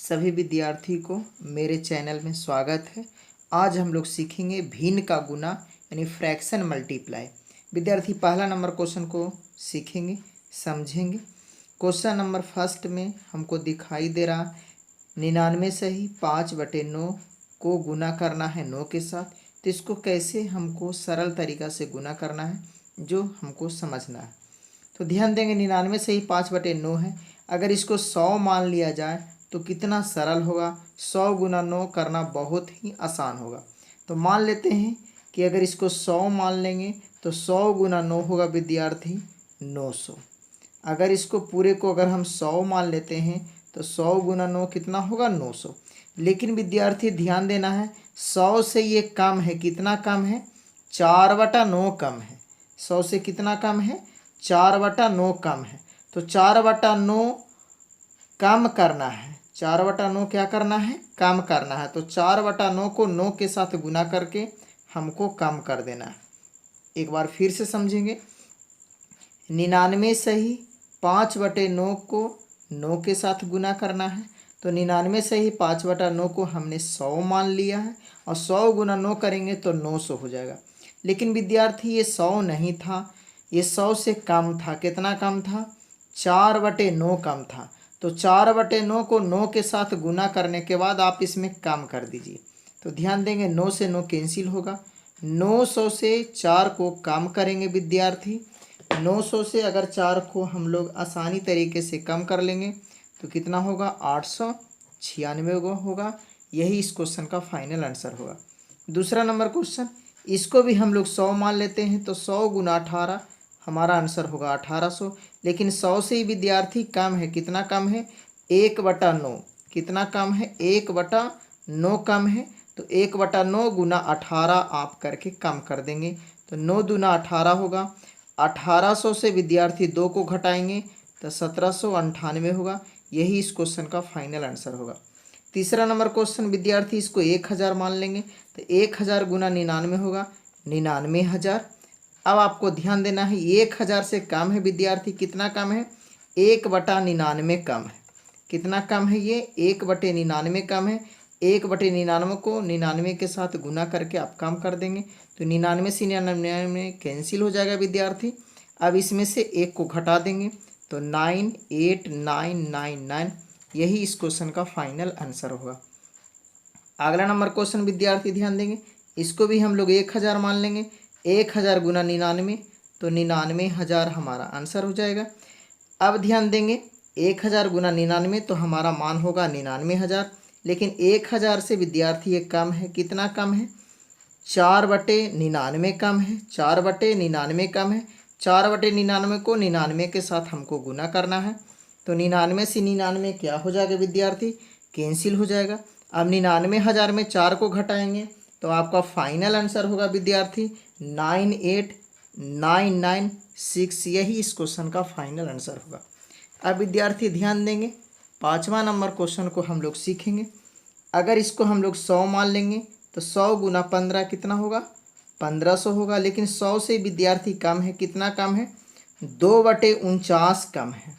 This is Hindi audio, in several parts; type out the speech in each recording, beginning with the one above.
सभी विद्यार्थी को मेरे चैनल में स्वागत है। आज हम लोग सीखेंगे भिन्न का गुना यानी फ्रैक्शन मल्टीप्लाई। विद्यार्थी पहला नंबर क्वेश्चन को सीखेंगे, समझेंगे। क्वेश्चन नंबर फर्स्ट में हमको दिखाई दे रहा 99 से ही 5/9 को गुना करना है 9 के साथ। तो इसको कैसे हमको सरल तरीका से गुना करना है जो हमको समझना है। तो ध्यान देंगे 99 से ही 5/9 है। अगर इसको 100 मान लिया जाए तो कितना सरल होगा। 100 गुना 9 करना बहुत ही आसान होगा। तो मान लेते हैं कि अगर इसको 100 मान लेंगे तो 100 गुना 9 होगा विद्यार्थी 900। अगर इसको पूरे को अगर हम 100 मान लेते हैं तो 100 गुना 9 कितना होगा 900। लेकिन विद्यार्थी ध्यान देना है 100 से ये कम है। कितना कम है? 4/9 कम है। 100 से कितना कम है? 4/9 कम है। तो 4/9 कम करना है। 4/9 क्या करना है? कम करना है। तो 4/9 को 9 के साथ गुना करके हमको कम कर देना है। एक बार फिर से समझेंगे। 99 से ही 5/9 को 9 के साथ गुना करना है। तो 99 से ही 5/9 को हमने 100 मान लिया है और 100 गुना 9 करेंगे तो 900 हो जाएगा। लेकिन विद्यार्थी ये 100 नहीं था, ये 100 से कम था। कितना कम था? 4/9 कम था। तो 4/9 को 9 के साथ गुना करने के बाद आप इसमें कम कर दीजिए। तो ध्यान देंगे 9 से 9 कैंसिल होगा। 900 से 4 को कम करेंगे विद्यार्थी। 900 से अगर 4 को हम लोग आसानी तरीके से कम कर लेंगे तो कितना होगा? 896 होगा। यही इस क्वेश्चन का फाइनल आंसर होगा। दूसरा नंबर क्वेश्चन, इसको भी हम लोग 100 मान लेते हैं तो 100 गुना 18 हमारा आंसर होगा 1800। लेकिन 100 से ही विद्यार्थी कम है। कितना कम है? 1/9। कितना कम है? 1/9 कम है। तो 1/9 गुना 18 आप करके कम कर देंगे तो 9 दूना 18 होगा। 1800 से विद्यार्थी 2 को घटाएंगे तो 1798 होगा। यही इस क्वेश्चन का फाइनल आंसर होगा। तीसरा नंबर क्वेश्चन विद्यार्थी, इसको 1000 मान लेंगे तो 1000 गुना 99 होगा 99,000। अब आपको ध्यान देना है 1000 से कम है विद्यार्थी। कितना कम है? 1/99 कम है। कितना कम है ये? 1/99 कम है। 1/99 को 99 के साथ गुना करके आप कम कर देंगे तो 99 से 99 कैंसिल हो जाएगा विद्यार्थी। अब इसमें से 1 को घटा देंगे तो 98999। यही इस क्वेश्चन का फाइनल आंसर होगा। अगला नंबर क्वेश्चन विद्यार्थी ध्यान देंगे, इसको भी हम लोग 1000 मान लेंगे। 1000 गुना 99 तो 99,000 हमारा आंसर हो जाएगा। अब ध्यान देंगे 1000 गुना 99 तो हमारा मान होगा 99,000। लेकिन 1000 से विद्यार्थी ये कम है। कितना कम है? 4/99 कम है। 4/99 कम है। 4/99 को 99 के साथ हमको गुना करना है तो 99 से 99 क्या हो जाएगा विद्यार्थी? कैंसिल हो जाएगा। अब 99,000 में 4 को घटाएंगे तो आपका फाइनल आंसर होगा विद्यार्थी 98996। यही इस क्वेश्चन का फाइनल आंसर होगा। अब विद्यार्थी ध्यान देंगे, पाँचवा नंबर क्वेश्चन को हम लोग सीखेंगे। अगर इसको हम लोग 100 मान लेंगे तो 100 गुना 15 कितना होगा? 1500 होगा। लेकिन 100 से विद्यार्थी कम है। कितना कम है? 2/49 कम है।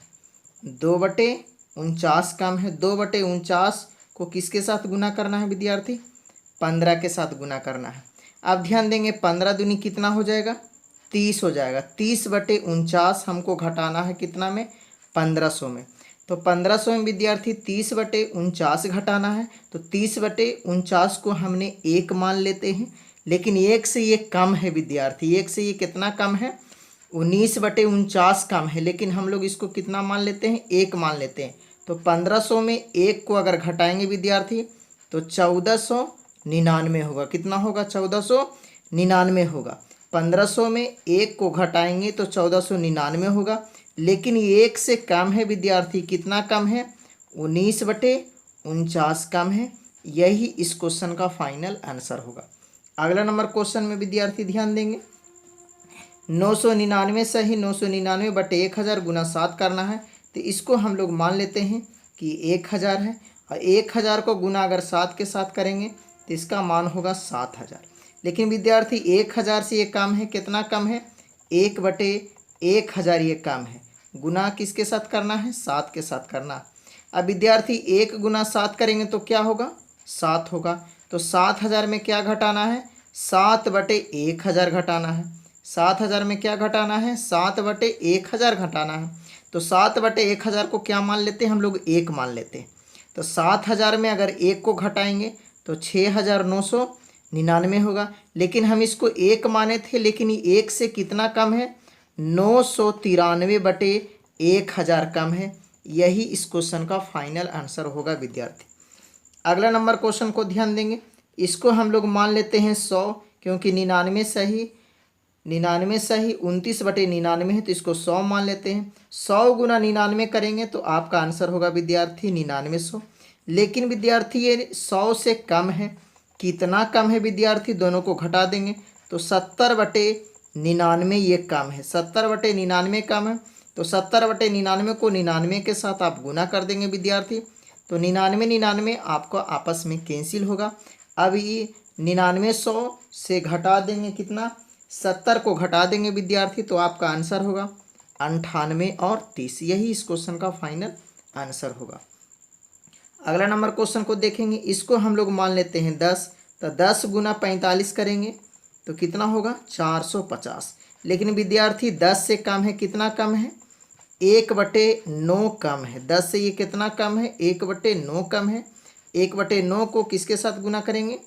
2/49 कम है। 2/49 को किसके साथ गुना करना है विद्यार्थी? 15 के साथ गुना करना है। अब ध्यान देंगे 15 दूनी कितना हो जाएगा? 30 हो जाएगा। 30/49 हमको घटाना है कितना में? 1500 में। तो 1500 में विद्यार्थी 30/49 घटाना है तो 30/49 को हमने 1 मान लेते हैं। लेकिन 1 से ये कम है विद्यार्थी। 1 से ये कितना कम है? 19/49 कम है। लेकिन हम लोग इसको कितना मान लेते हैं? 1 मान लेते हैं। तो 1500 में 1 को अगर घटाएंगे विद्यार्थी तो 1499 होगा। कितना होगा? 1499 होगा। 1500 में 1 को घटाएंगे तो 1499 होगा। लेकिन ये 1 से कम है विद्यार्थी। कितना कम है? 19/49 कम है। यही इस क्वेश्चन का फाइनल आंसर होगा। अगला नंबर क्वेश्चन में विद्यार्थी ध्यान देंगे, 999 से ही 999/1000 गुना 7 करना है। तो इसको हम लोग मान लेते हैं कि 1000 है और 1000 को गुना अगर 7 के साथ करेंगे तो इसका मान होगा 7000। लेकिन विद्यार्थी 1000 से ये कम है। कितना कम है? 1/1000 ये कम है। गुना किसके साथ करना है? 7 के साथ करना। अब विद्यार्थी 1 गुना 7 करेंगे तो क्या होगा, 7 होगा। तो 7,000 में क्या घटाना है, 7/1000 घटाना है। 7,000 में क्या घटाना है, 7/1000 घटाना है। तो 7/1000 को क्या मान लेते हैं हम लोग, 1 मान लेते हैं। तो 7,000 में अगर 1 को घटाएंगे तो 6,999 होगा। लेकिन हम इसको 1 माने थे, लेकिन ये 1 से कितना कम है, 993/1000 कम है। यही इस क्वेश्चन का फाइनल आंसर होगा विद्यार्थी। अगला नंबर क्वेश्चन को ध्यान देंगे। इसको हम लोग मान लेते हैं 100, क्योंकि 99 सही 29/99 है, तो इसको 100 मान लेते हैं। 100 गुना 99 करेंगे तो आपका आंसर होगा विद्यार्थी 9900। लेकिन विद्यार्थी ये 100 से कम है। कितना कम है विद्यार्थी, दोनों को घटा देंगे तो 70/99 ये कम है। 70/99 कम है, तो 70/99 को 99 के साथ आप गुना कर देंगे विद्यार्थी। तो 99 आपको आपस में कैंसिल होगा। अब ये 99 100 से घटा देंगे कितना, 70 को घटा देंगे विद्यार्थी, तो आपका आंसर होगा 98 और 30। यही इस क्वेश्चन का फाइनल आंसर होगा। अगला नंबर क्वेश्चन को देखेंगे। इसको हम लोग मान लेते हैं 10, तो 10 गुना 45 करेंगे तो कितना होगा, 450। लेकिन विद्यार्थी 10 से कम है, कितना कम है, 1/9 कम है। 10 से ये कितना कम है, 1/9 कम है। 1/9 को किसके साथ गुना करेंगे,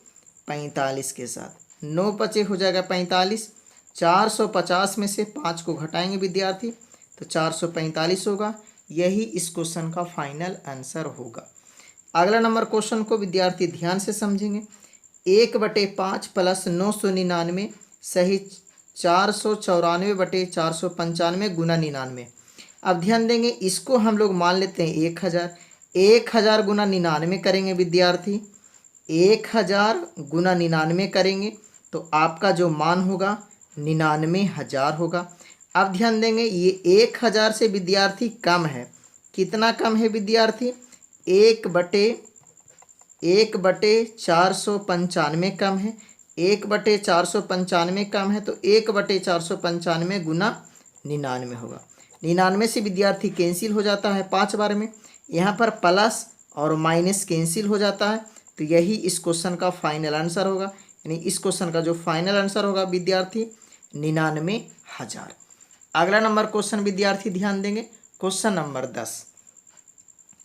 45 के साथ। 9 बचे हो जाएगा 45। 450 में से 5 को घटाएंगे विद्यार्थी, तो 445 होगा। यही इस क्वेश्चन का फाइनल आंसर होगा। अगला नंबर क्वेश्चन को विद्यार्थी ध्यान से समझेंगे। 1/5 प्लस 999 सही 494/495 गुना 99। अब ध्यान देंगे, इसको हम लोग मान लेते हैं 1000। 1000 गुना 99 करेंगे विद्यार्थी, 1000 गुना 99 करेंगे तो आपका जो मान होगा 99,000 होगा। अब ध्यान देंगे, ये 1000 से विद्यार्थी कम है। कितना कम है विद्यार्थी, 1/495 कम है। 1/495 कम है, तो 1/495 गुना 99 होगा। 99 से विद्यार्थी कैंसिल हो जाता है 5 बार में। यहाँ पर प्लस और माइनस कैंसिल हो जाता है, तो यही इस क्वेश्चन का फाइनल आंसर होगा। यानी इस क्वेश्चन का जो फाइनल आंसर होगा विद्यार्थी 99,000। अगला नंबर क्वेश्चन विद्यार्थी ध्यान देंगे, क्वेश्चन नंबर 10।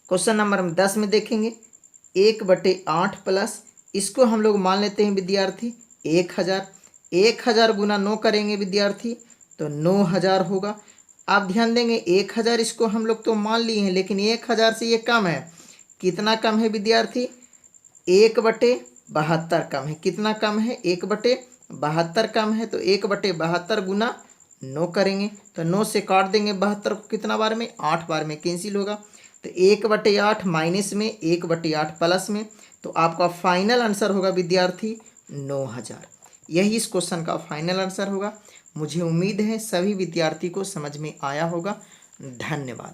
क्वेश्चन नंबर 10 में देखेंगे 1/8 प्लस, इसको हम लोग मान लेते हैं विद्यार्थी 1000। 1000 गुना 9 करेंगे विद्यार्थी तो 9000 होगा। आप ध्यान देंगे 1000 इसको हम लोग तो मान लिए हैं, लेकिन 1000 से ये कम है। कितना कम है विद्यार्थी, 1/72 कम है। कितना कम है, 1/72 कम है। तो 1/72 गुना 9 करेंगे तो 9 से काट देंगे 72 को, कितना बार में, 8 बार में कैंसिल होगा। तो 1/8 माइनस में 1/8 प्लस में, तो आपका फाइनल आंसर होगा विद्यार्थी 9000। यही इस क्वेश्चन का फाइनल आंसर होगा। मुझे उम्मीद है सभी विद्यार्थी को समझ में आया होगा। धन्यवाद।